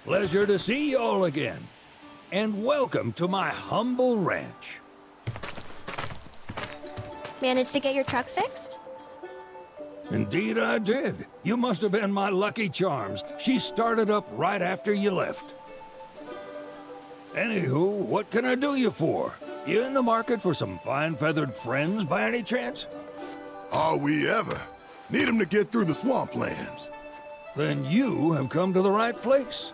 Pleasure to see y'all again, and welcome to my humble ranch. Managed to get your truck fixed? Indeed I did. You must have been my lucky charms. She started up right after you left. Anywho, what can I do you for? You in the market for some fine-feathered friends by any chance? Are we ever? Need 'em to get through the swamplands. Then you have come to the right place.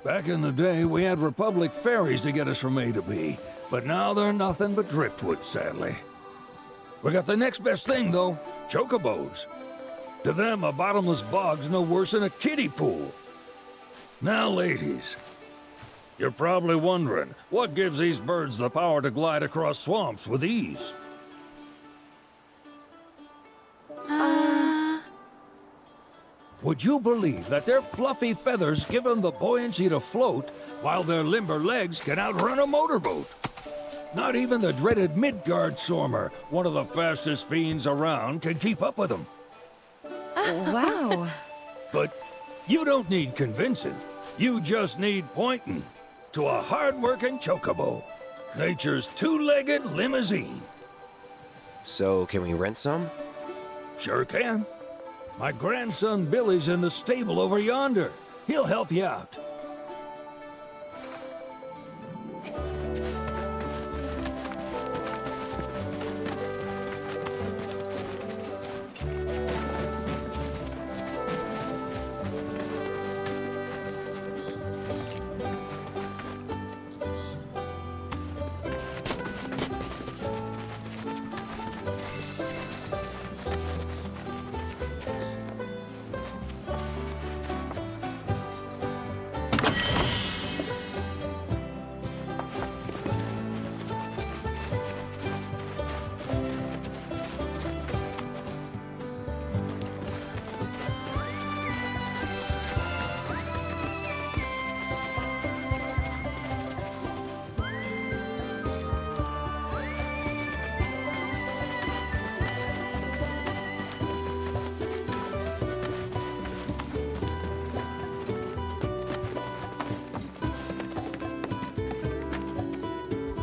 Back in the day, we had Republic ferries to get us from A to B, but now they're nothing but driftwood, sadly. We got the next best thing, though, chocobos. To them, a bottomless bog's no worse than a kiddie pool. Now, ladies, you're probably wondering, what gives these birds the power to glide across swamps with ease? Would you believe that their fluffy feathers give them the buoyancy to float, while their limber legs can outrun a motorboat? Not even the dreaded Midgard Sormer, one of the fastest fiends around, can keep up with them. Wow. But you don't need convincing. You just need pointing to a hard-working chocobo. Nature's two-legged limousine. So, can we rent some? Sure can. My grandson Billy's in the stable over yonder. He'll help you out.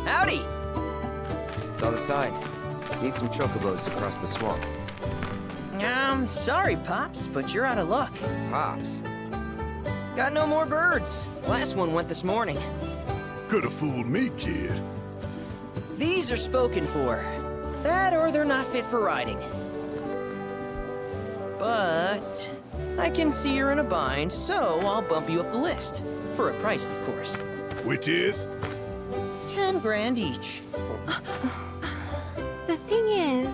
Howdy! It's on the sign. Need some chocobos to cross the swamp. Sorry, Pops, but you're out of luck. Pops. Got no more birds. Last one went this morning. Could've fooled me, kid. These are spoken for. That or they're not fit for riding. But I can see you're in a bind, so I'll bump you up the list. For a price, of course. Which is? 10 grand each. The thing is,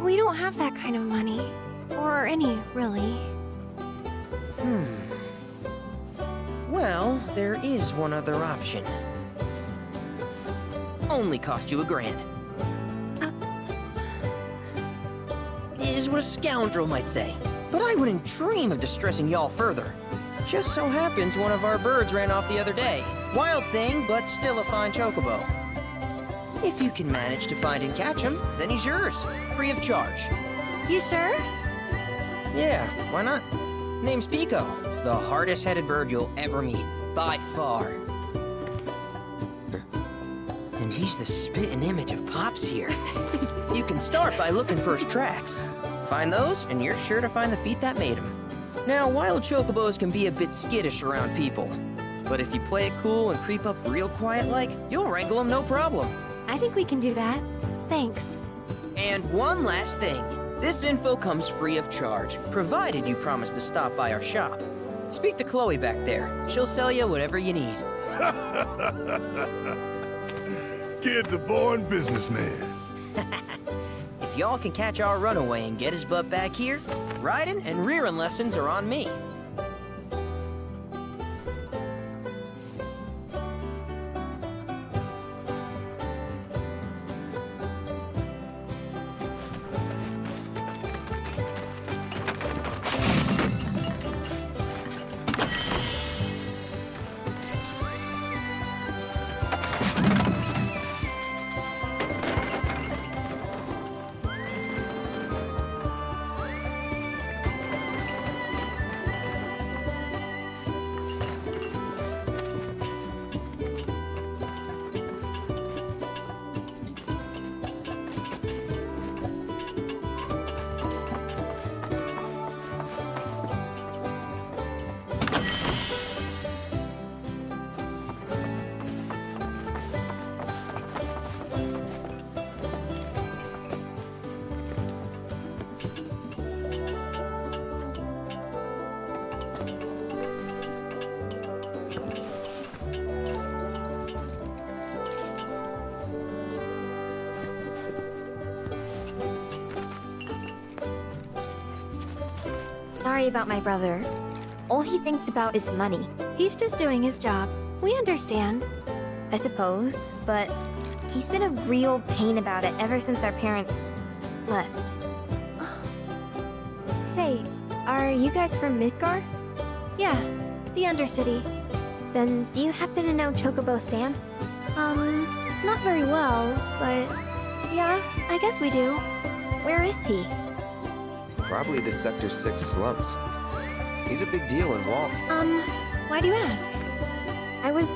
we don't have that kind of money. Or any, really. Well, there is one other option. Only cost you $1 grand. Is what a scoundrel might say. But I wouldn't dream of distressing y'all further. Just so happens one of our birds ran off the other day. Wild thing, but still a fine chocobo. If you can manage to find and catch him, then he's yours, free of charge. You sure? Yeah, why not? Name's Pico, the hardest-headed bird you'll ever meet, by far. And he's the spitting image of Pops here. You can start by looking for his tracks. Find those, and you're sure to find the feet that made him. Now, wild chocobos can be a bit skittish around people. But if you play it cool and creep up real quiet-like, you'll wrangle them no problem. I think we can do that. Thanks. And one last thing. This info comes free of charge, provided you promise to stop by our shop. Speak to Chloe back there. She'll sell you whatever you need. Kid's a born businessman. If y'all can catch our runaway and get his butt back here, riding and rearing lessons are on me. worry about my brother. All he thinks about is money. He's just doing his job. We understand. I suppose, but he's been a real pain about it ever since our parents left. Say, are you guys from Midgar? Yeah, the Undercity. Then do you happen to know Chocobo Sam? Not very well, but yeah, I guess we do. Where is he? Probably the Sector 6 slums. He's a big deal in Wall. Why do you ask? I was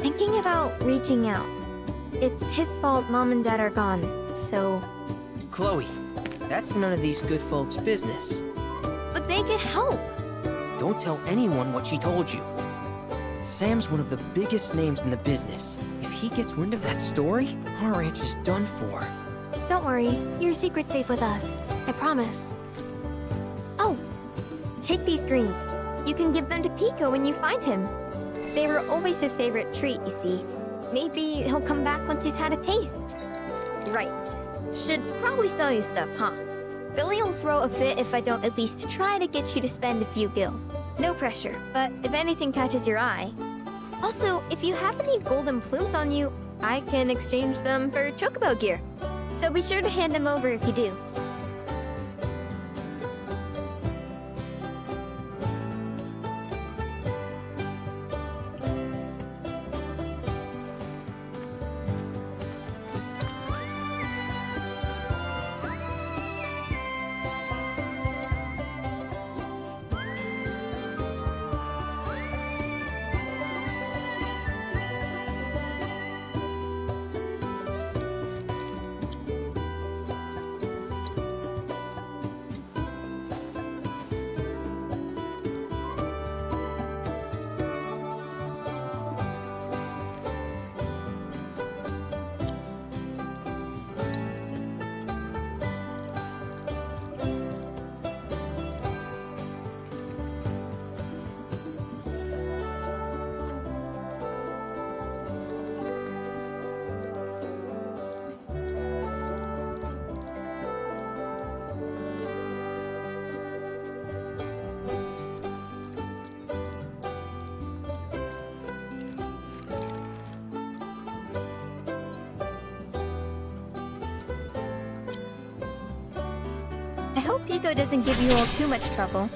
thinking about reaching out. It's his fault Mom and Dad are gone, so... Chloe, that's none of these good folks' business. But they get help. Don't tell anyone what she told you. Sam's one of the biggest names in the business. If he gets wind of that story, our ranch is done for. Don't worry, your secret's safe with us. I promise. Oh, take these greens. You can give them to Pico when you find him. They were always his favorite treat, you see. Maybe he'll come back once he's had a taste. Right. Should probably sell you stuff, huh? Billy will throw a fit if I don't at least try to get you to spend a few gil. No pressure, but if anything catches your eye. Also, if you have any golden plumes on you, I can exchange them for chocobo gear. So be sure to hand them over if you do. I hope Pico doesn't give you all too much trouble.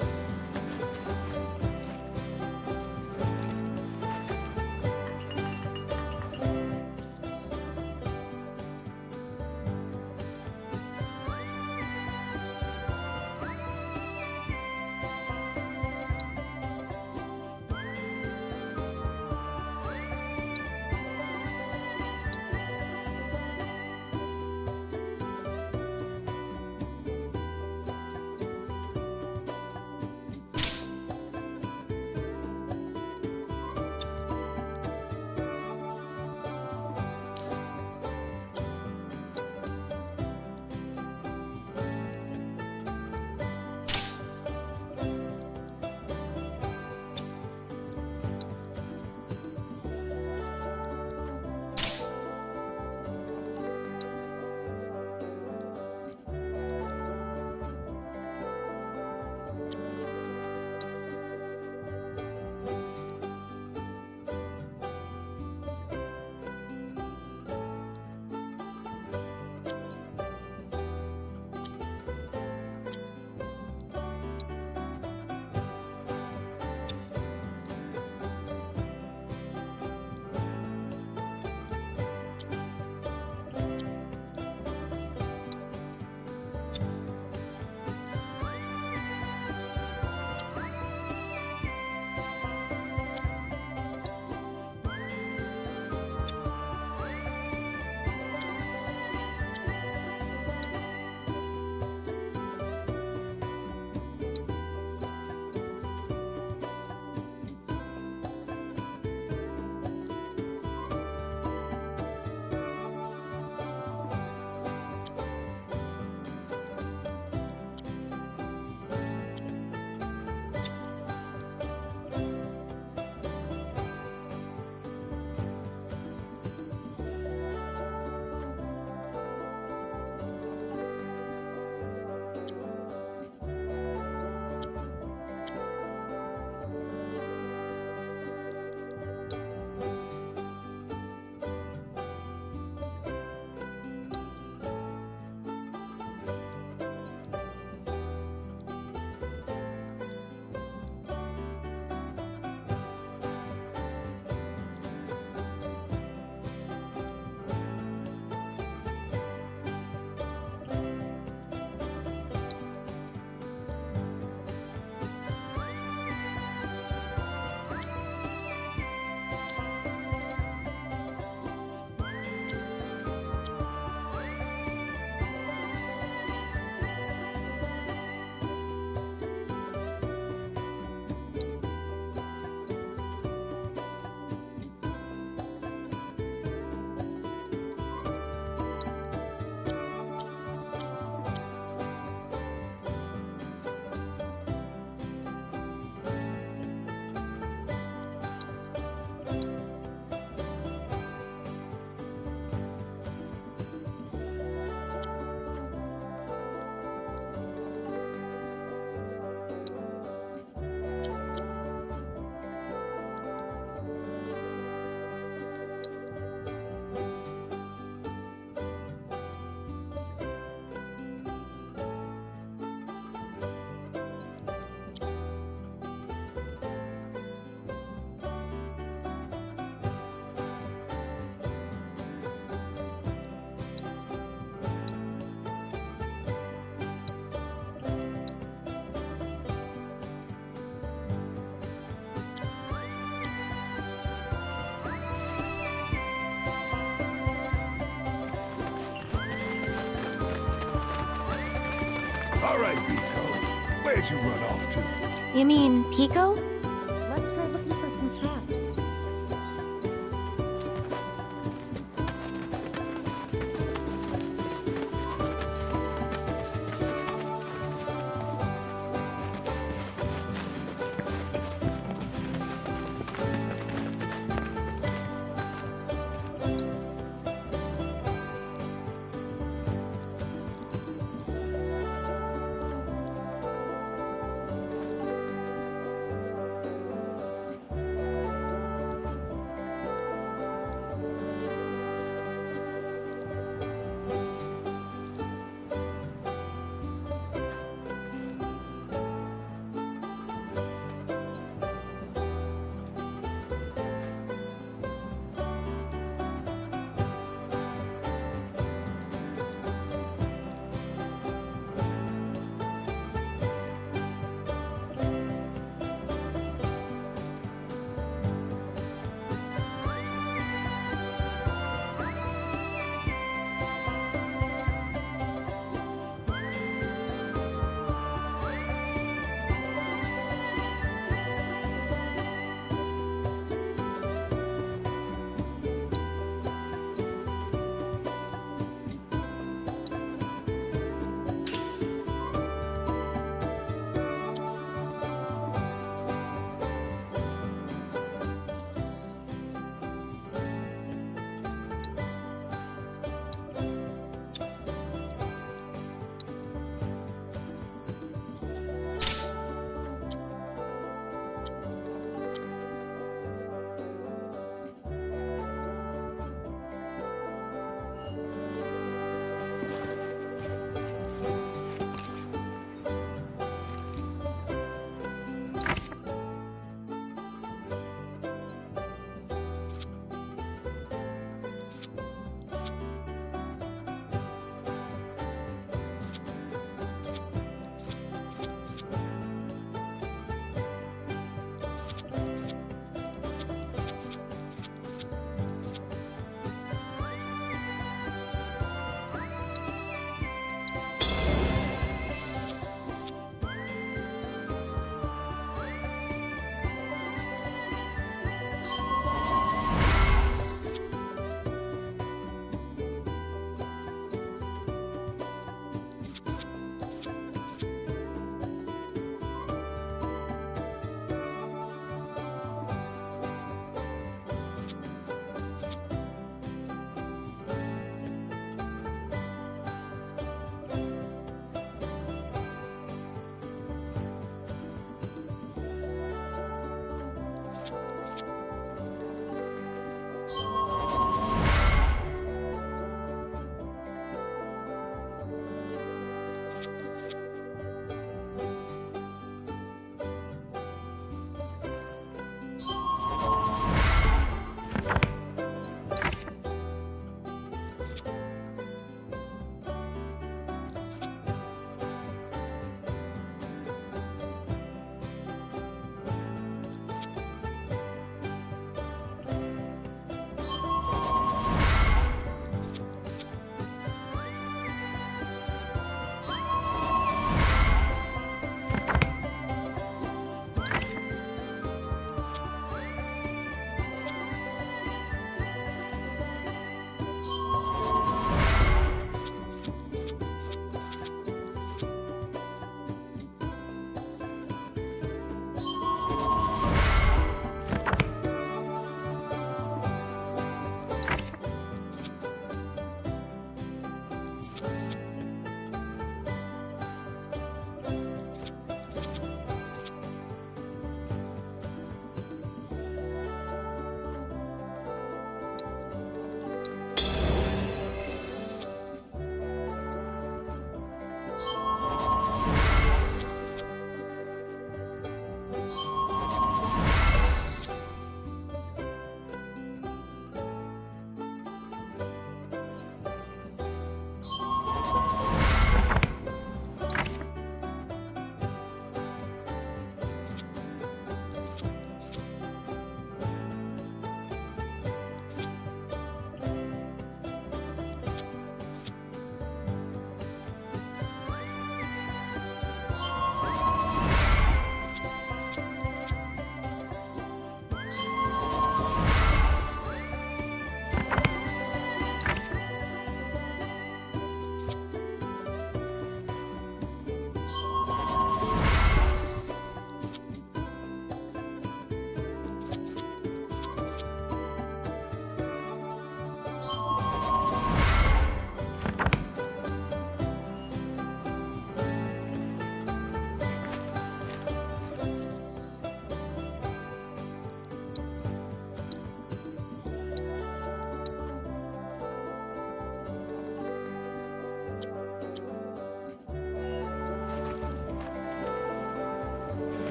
All right, Pico. Where'd you run off to? You mean Pico? Let's try looking for some traps.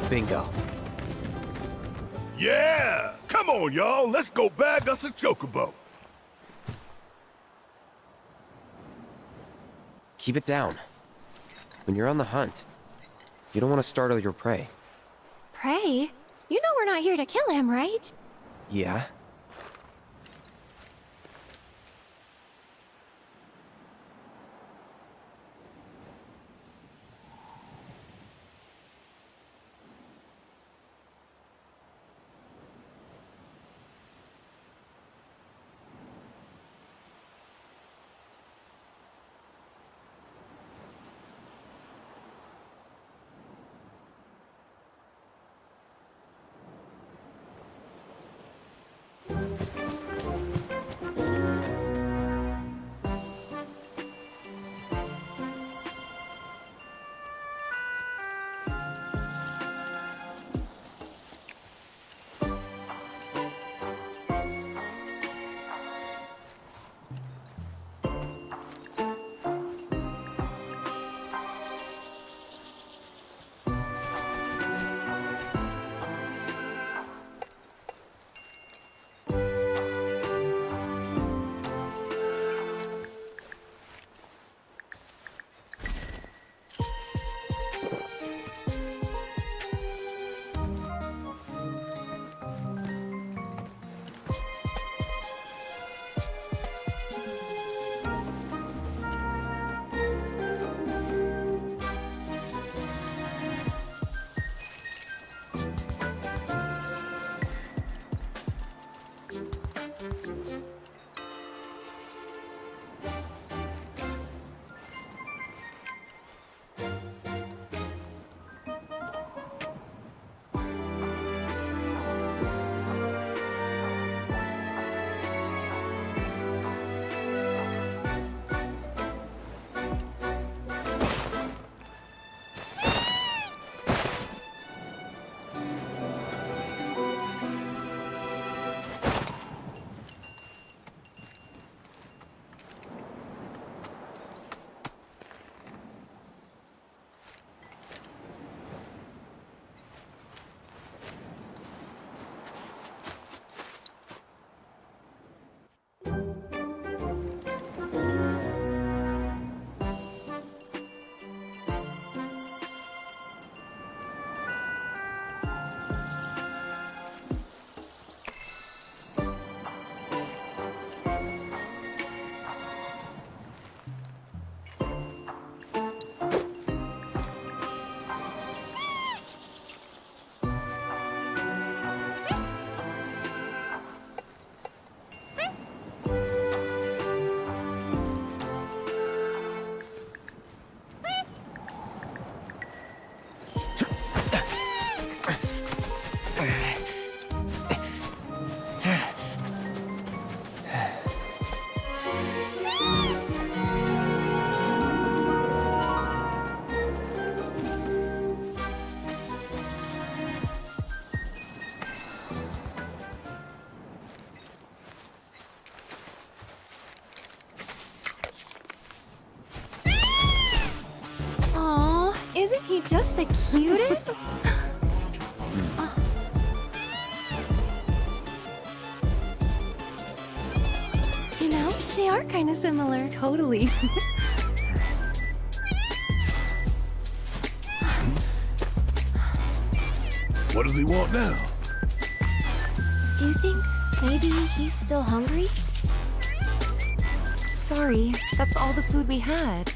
Bingo. Yeah! Come on, y'all. Let's go bag us a chocobo. Keep it down. When you're on the hunt, you don't want to startle your prey. Prey? You know we're not here to kill him, right? Yeah? Isn't he just the cutest? You know, they are kind of similar. Totally. What does he want now? Do you think maybe he's still hungry? Sorry, that's all the food we had.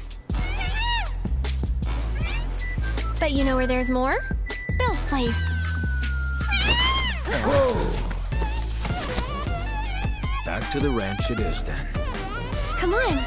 But you know where there's more? Bill's place. Back to the ranch it is then. Come on.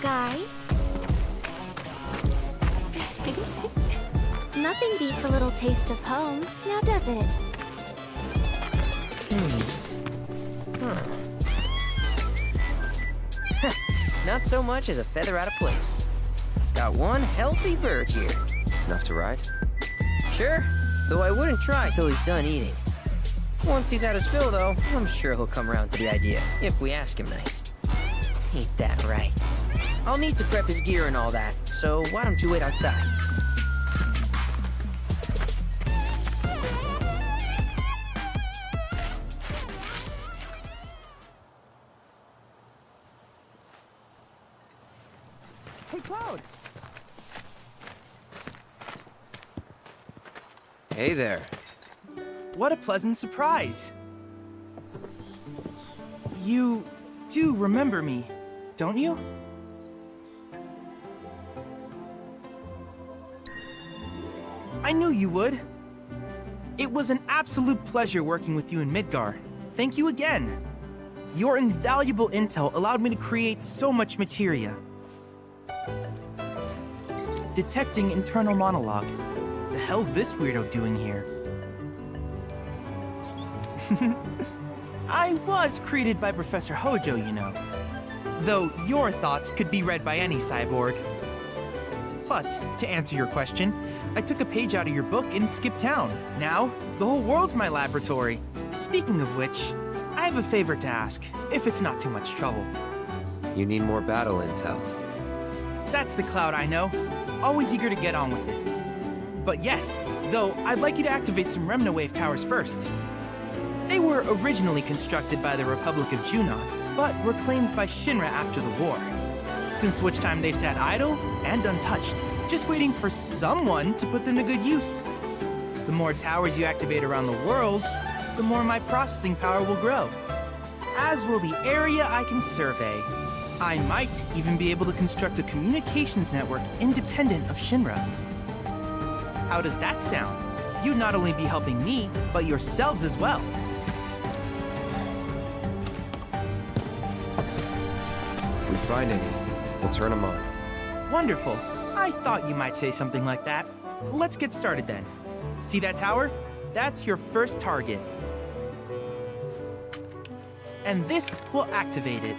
guy. Nothing beats a little taste of home, now does it? Not so much as a feather out of place. Got one healthy bird here. Enough to ride? Sure, though I wouldn't try till he's done eating. Once he's had his fill, though, I'm sure he'll come around to the idea, if we ask him nice. Ain't that right? I'll need to prep his gear and all that, so why don't you wait outside? Hey, Cloud! Hey there. What a pleasant surprise! You do remember me, don't you? I knew you would. It was an absolute pleasure working with you in Midgar. Thank you again. Your invaluable intel allowed me to create so much materia. Detecting internal monologue. The hell's this weirdo doing here? I was created by Professor Hojo, you know. Though your thoughts could be read by any cyborg. But, to answer your question, I took a page out of your book and skipped town. Now, the whole world's my laboratory. Speaking of which, I have a favor to ask, if it's not too much trouble. You need more battle intel. That's the Cloud I know. Always eager to get on with it. But yes, though, I'd like you to activate some Remnawave towers first. They were originally constructed by the Republic of Junon, but were claimed by Shinra after the war. Since which time they've sat idle and untouched, just waiting for someone to put them to good use. The more towers you activate around the world, the more my processing power will grow. As will the area I can survey. I might even be able to construct a communications network independent of Shinra. How does that sound? You'd not only be helping me, but yourselves as well. If we find any, we'll turn them on. Wonderful. I thought you might say something like that. Let's get started then. See that tower? That's your first target. And this will activate it.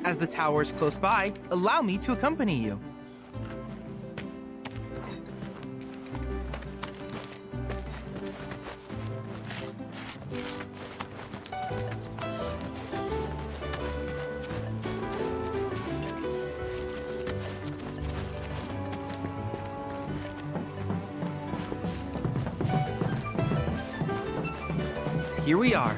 As the tower is close by, allow me to accompany you. Here we are.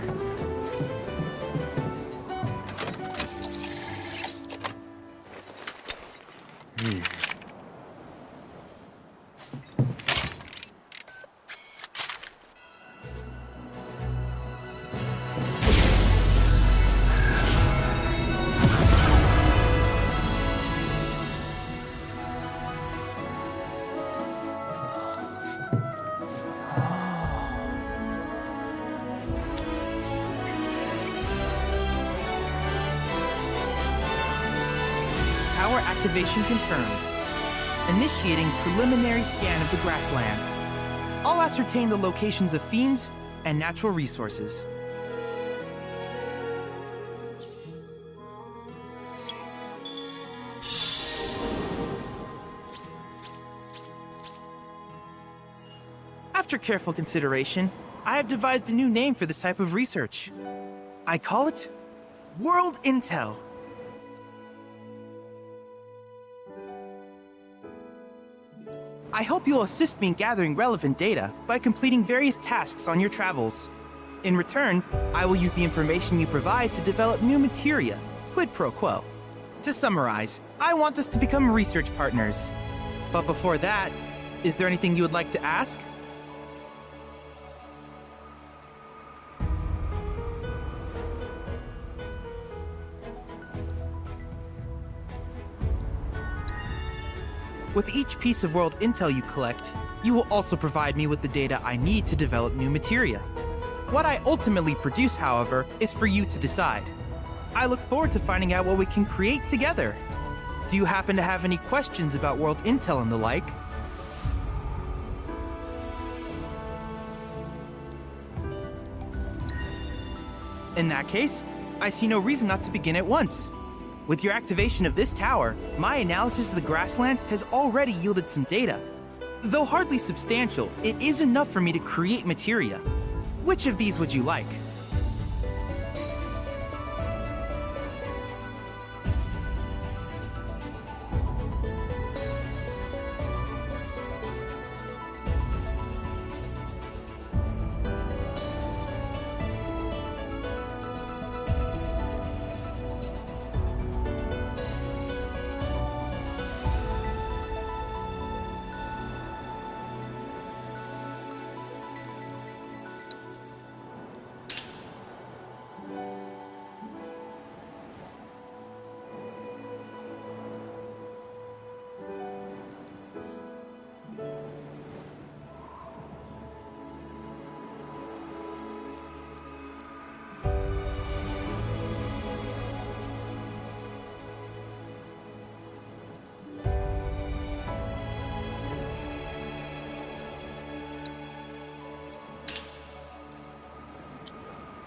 Tower activation confirmed. Initiating preliminary scan of the grasslands. I'll ascertain the locations of fiends and natural resources. After careful consideration, I have devised a new name for this type of research. I call it World Intel. I hope you'll assist me in gathering relevant data by completing various tasks on your travels. In return, I will use the information you provide to develop new materia, quid pro quo. To summarize, I want us to become research partners. But before that, is there anything you would like to ask? With each piece of world intel you collect, you will also provide me with the data I need to develop new materia. What I ultimately produce, however, is for you to decide. I look forward to finding out what we can create together. Do you happen to have any questions about world intel and the like? In that case, I see no reason not to begin at once. With your activation of this tower, my analysis of the grasslands has already yielded some data. Though hardly substantial, it is enough for me to create materia. Which of these would you like?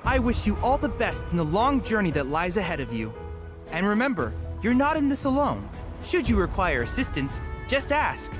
I wish you all the best in the long journey that lies ahead of you. And remember, you're not in this alone. Should you require assistance, just ask.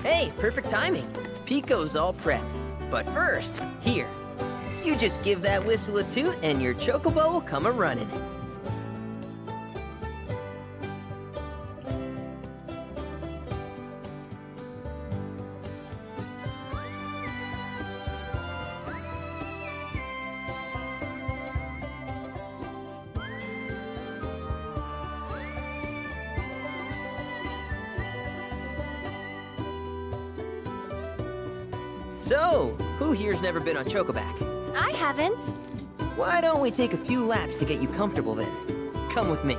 Hey, perfect timing. Pico's all prepped. But first, here. You just give that whistle a toot and your chocobo will come a-running. So, who here's never been on Chocoback? I haven't. Why don't we take a few laps to get you comfortable then? Come with me.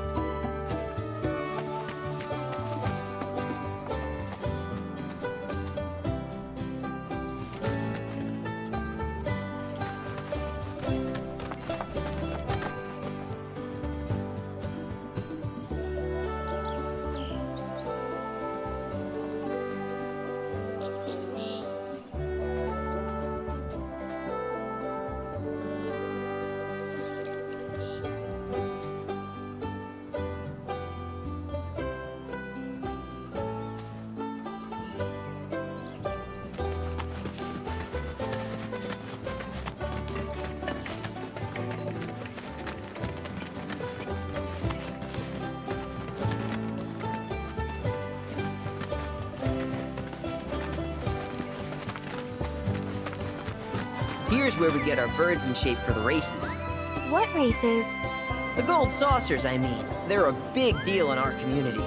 Here's where we get our birds in shape for the races. What races? The gold saucers, I mean. They're a big deal in our community.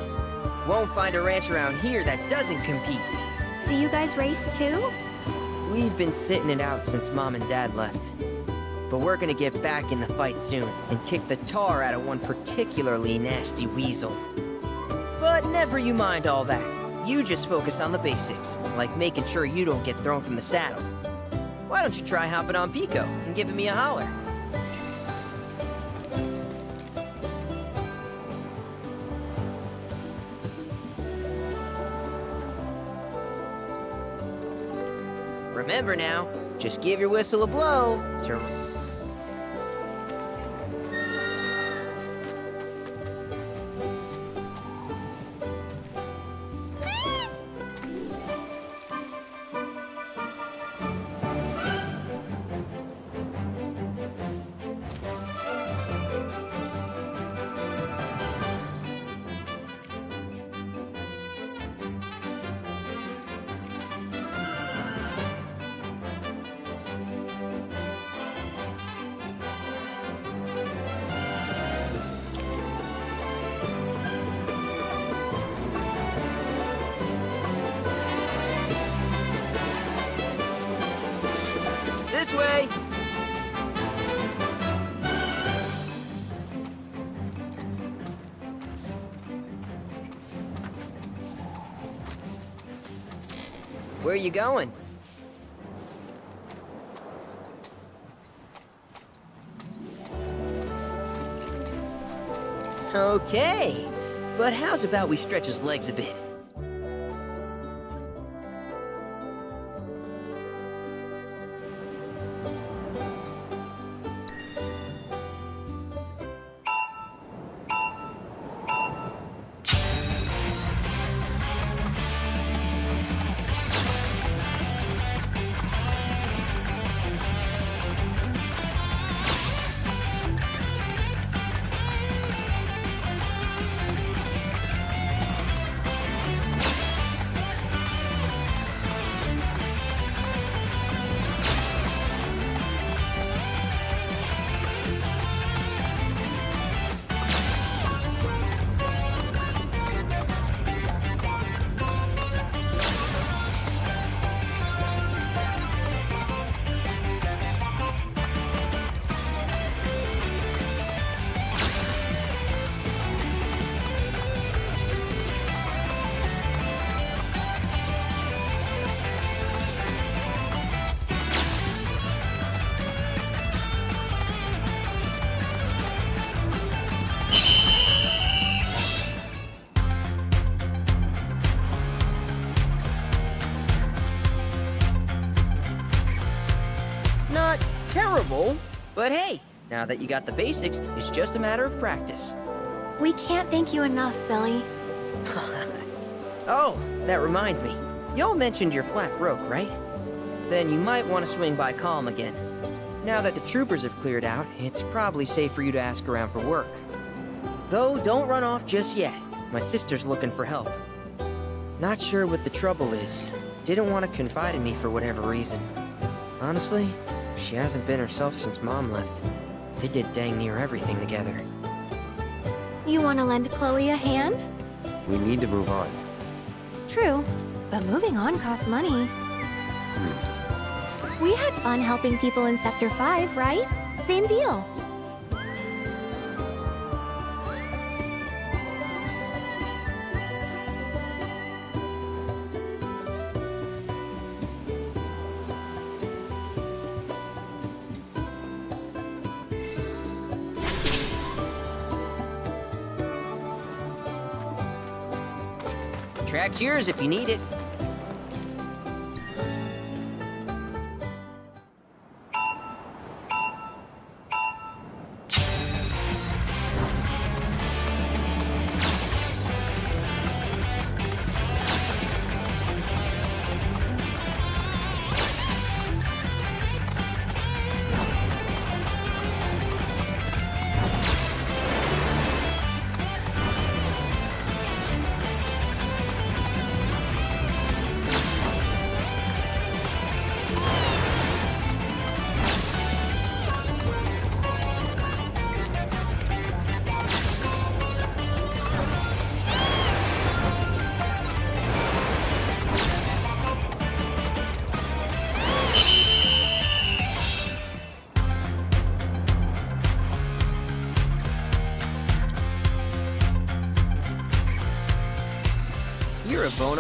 Won't find a ranch around here that doesn't compete. So you guys race too? We've been sitting it out since Mom and Dad left. But we're gonna get back in the fight soon and kick the tar out of one particularly nasty weasel. But never you mind all that. You just focus on the basics, like making sure you don't get thrown from the saddle. Why don't you try hopping on Pico and giving me a holler? Remember now, just give your whistle a blow to... This way! Where are you going? Okay, but how's about we stretch his legs a bit? Not terrible, but hey, now that you got the basics, it's just a matter of practice. We can't thank you enough, Billy. Oh, that reminds me. Y'all mentioned your flat broke, right? Then you might want to swing by Calm again. Now that the troopers have cleared out, it's probably safe for you to ask around for work. Though, don't run off just yet. My sister's looking for help. Not sure what the trouble is. Didn't want to confide in me for whatever reason. Honestly, she hasn't been herself since Mom left. They did dang near everything together. You want to lend Chloe a hand? We need to move on. True, but moving on costs money. We had fun helping people in Sector 5, right? Same deal. Track's yours if you need it.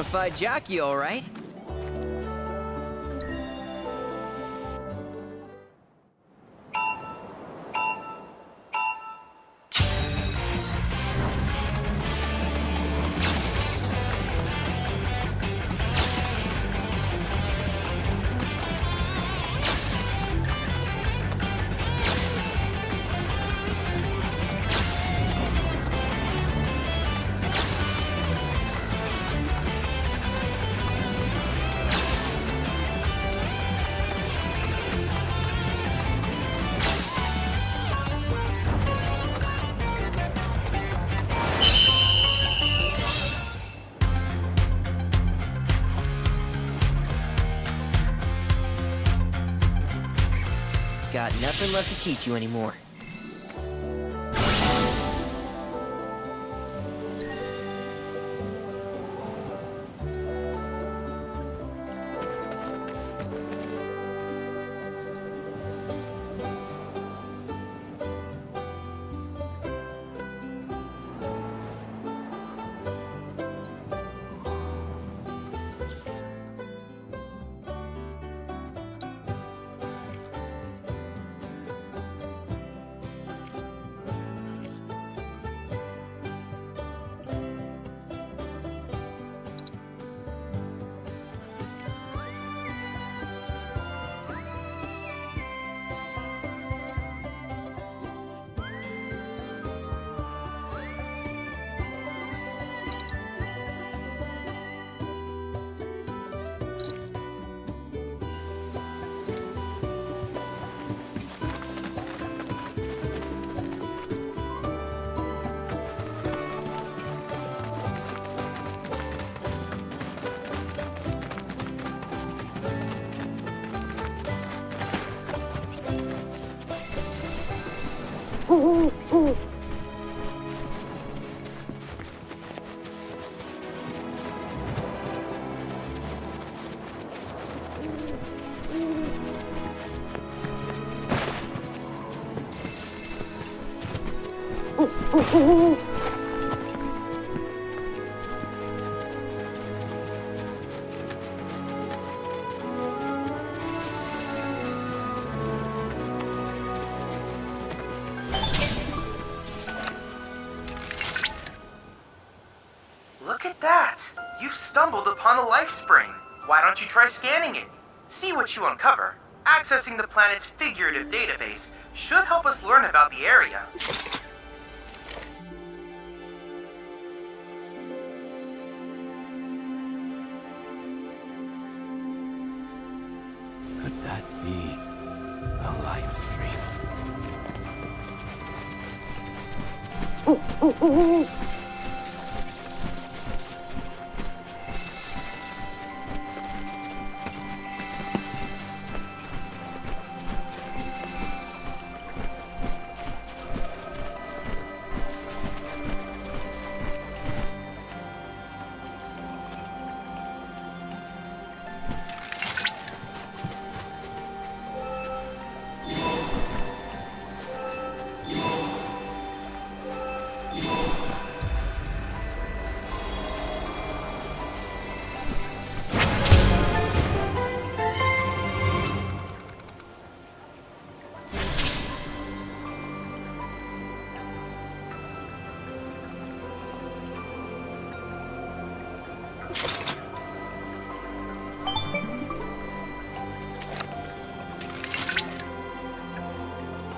bona fide jockey, all right. Got nothing left to teach you anymore. Look at that! You've stumbled upon a life spring. Why don't you try scanning it? See what you uncover. Accessing the planet's figurative database should help us learn about the area. Could that be a live stream?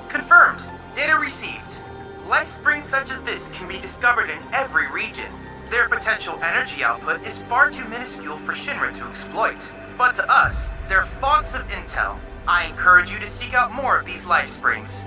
Confirmed. Data received. Life springs such as this can be discovered in every region. Their potential energy output is far too minuscule for Shinra to exploit. But to us, they're fonts of intel. I encourage you to seek out more of these life springs.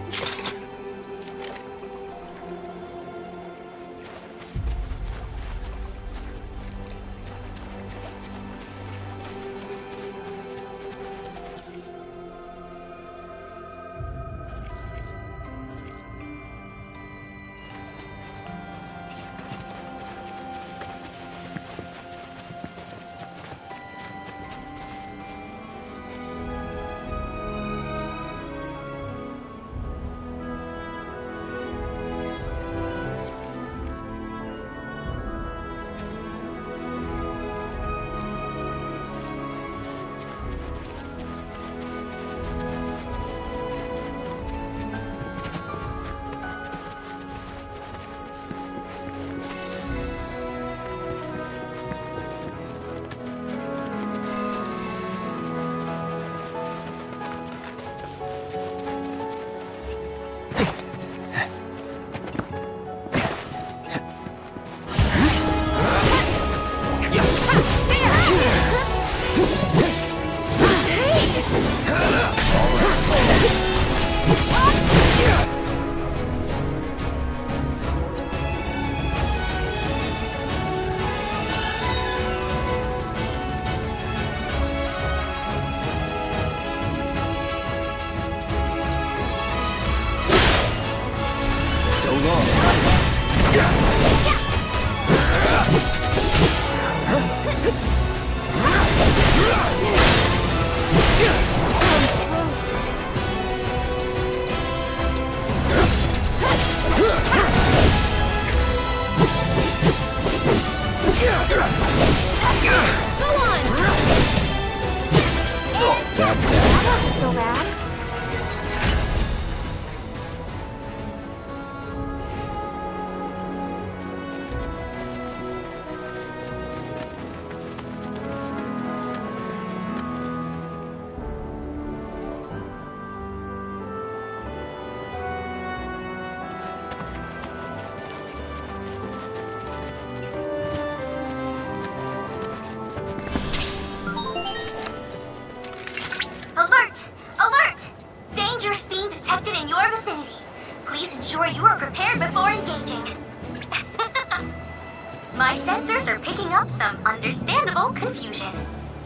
confusion.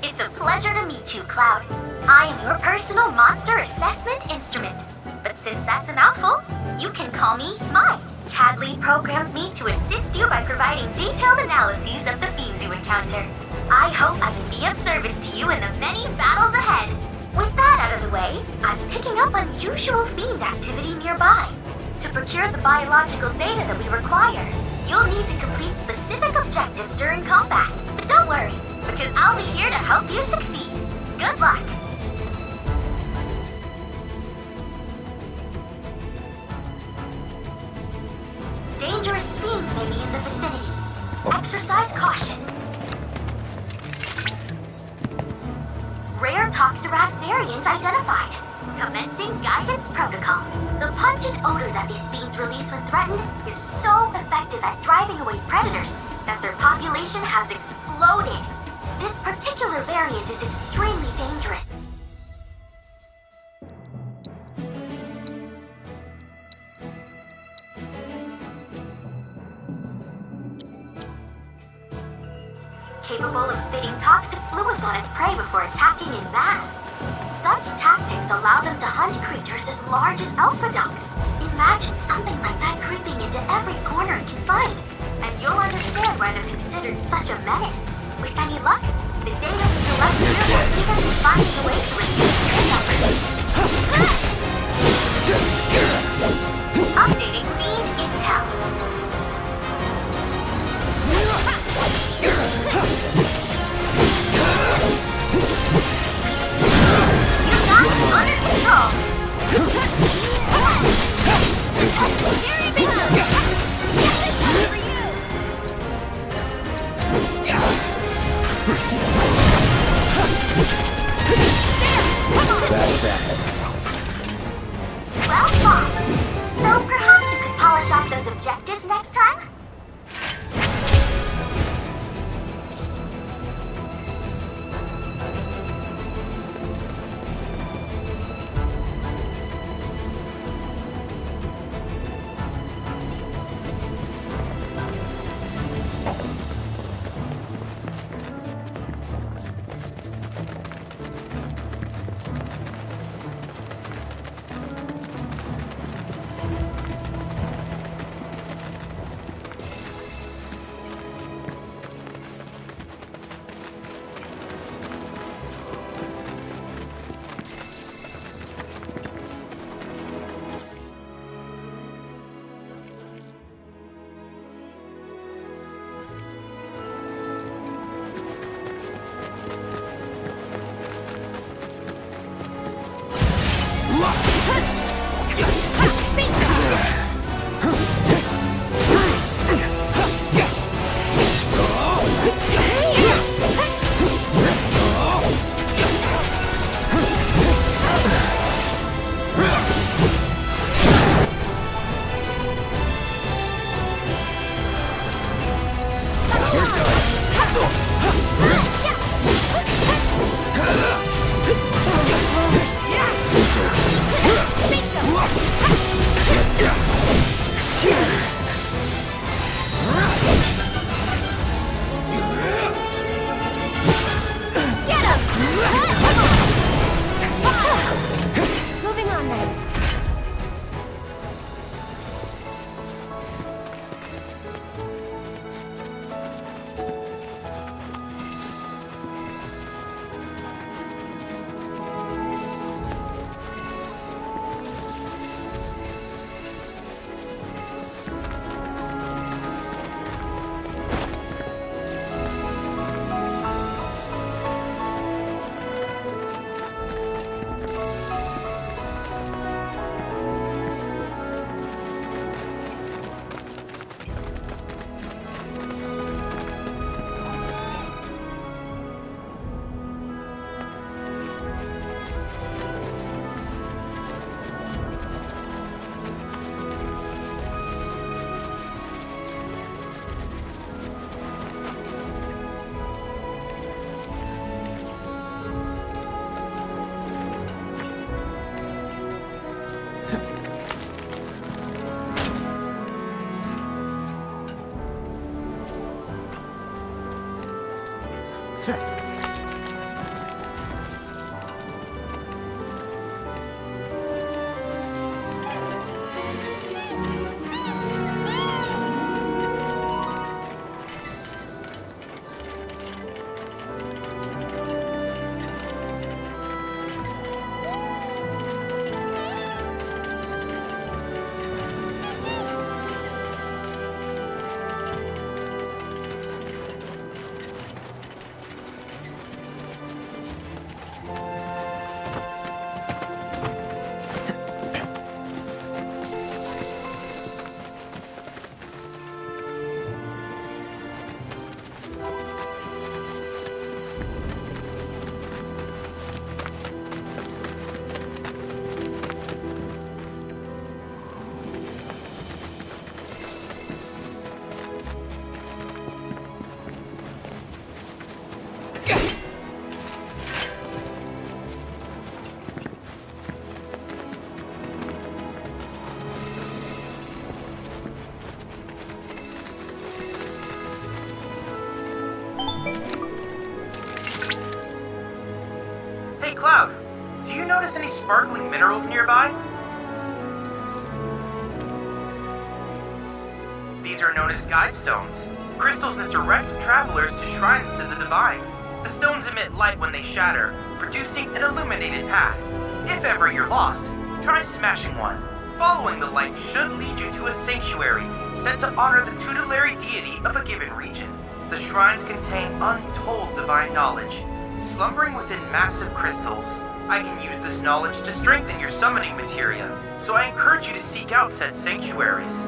It's a pleasure to meet you, Cloud. I am your personal monster assessment instrument. But since that's a mouthful, you can call me Mai. Chadley programmed me to assist you by providing detailed analyses of the fiends you encounter. I hope I can be of service to you in the many battles ahead. With that out of the way, I'm picking up unusual fiend activity nearby. To procure the biological data that we require, you'll need to complete specific objectives during combat. But don't worry, because I'll be here to help you succeed. Good luck! Dangerous fiends may be in the vicinity. Exercise caution. Rare Toxarat variant identified. Commencing guidance protocol. The pungent odor that these fiends release when threatened is so effective at driving away predators that their population has exploded. This particular variant is extremely dangerous. Capable of spitting toxic fluids on its prey before attacking in mass. Such tactics allow them to hunt creatures as large as alpha ducks. Imagine something like that creeping into every corner it can find, and you'll understand why they're considered such a menace. With any luck, the data we collect here will lead us to finding a way to reduce their numbers. Updating fiend intel. Under control. Very big. This one's for you. There. Cloud, do you notice any sparkling minerals nearby? These are known as guide stones, crystals that direct travelers to shrines to the divine. The stones emit light when they shatter, producing an illuminated path. If ever you're lost, try smashing one. Following the light should lead you to a sanctuary set to honor the tutelary deity of a given region. The shrines contain untold divine knowledge, slumbering within massive crystals. I can use this knowledge to strengthen your summoning materia, so I encourage you to seek out said sanctuaries.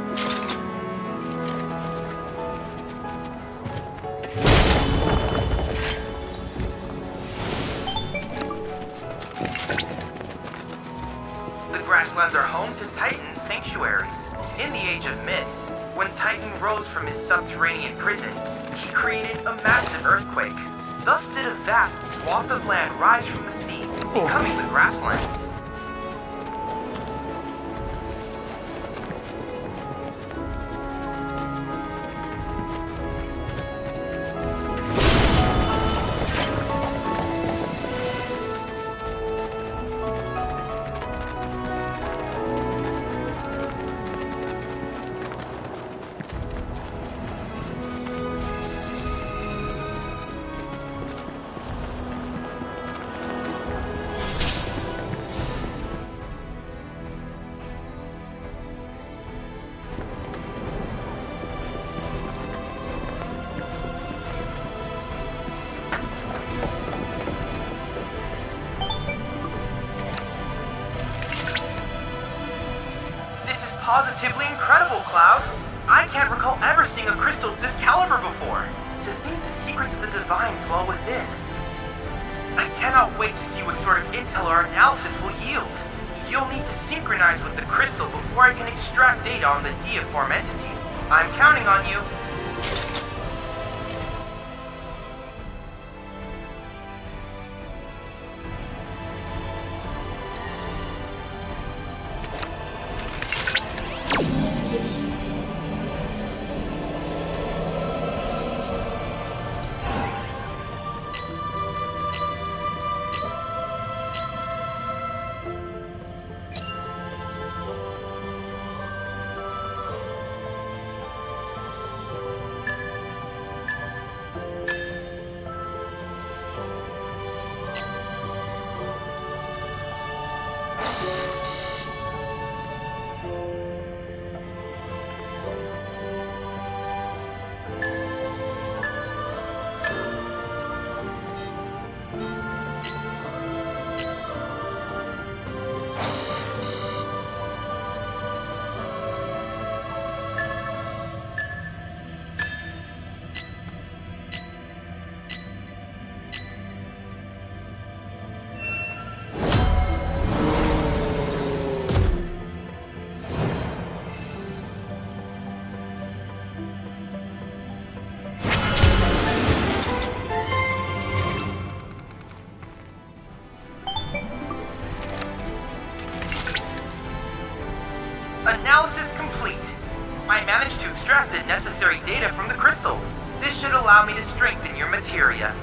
The grasslands are home to Titan's sanctuaries. In the Age of Myths, when Titan rose from his subterranean prison, he created a massive earthquake. Thus did a vast swath of land rise from the sea, becoming the grasslands. Positively incredible, Cloud. I can't recall ever seeing a crystal of this caliber before. To think the secrets of the divine dwell within. I cannot wait to see what sort of intel our analysis will yield. You'll need to synchronize with the crystal before I can extract data on the deiform entity. I'm counting on you. Analysis complete. I managed to extract the necessary data from the crystal. This should allow me to strengthen your materia.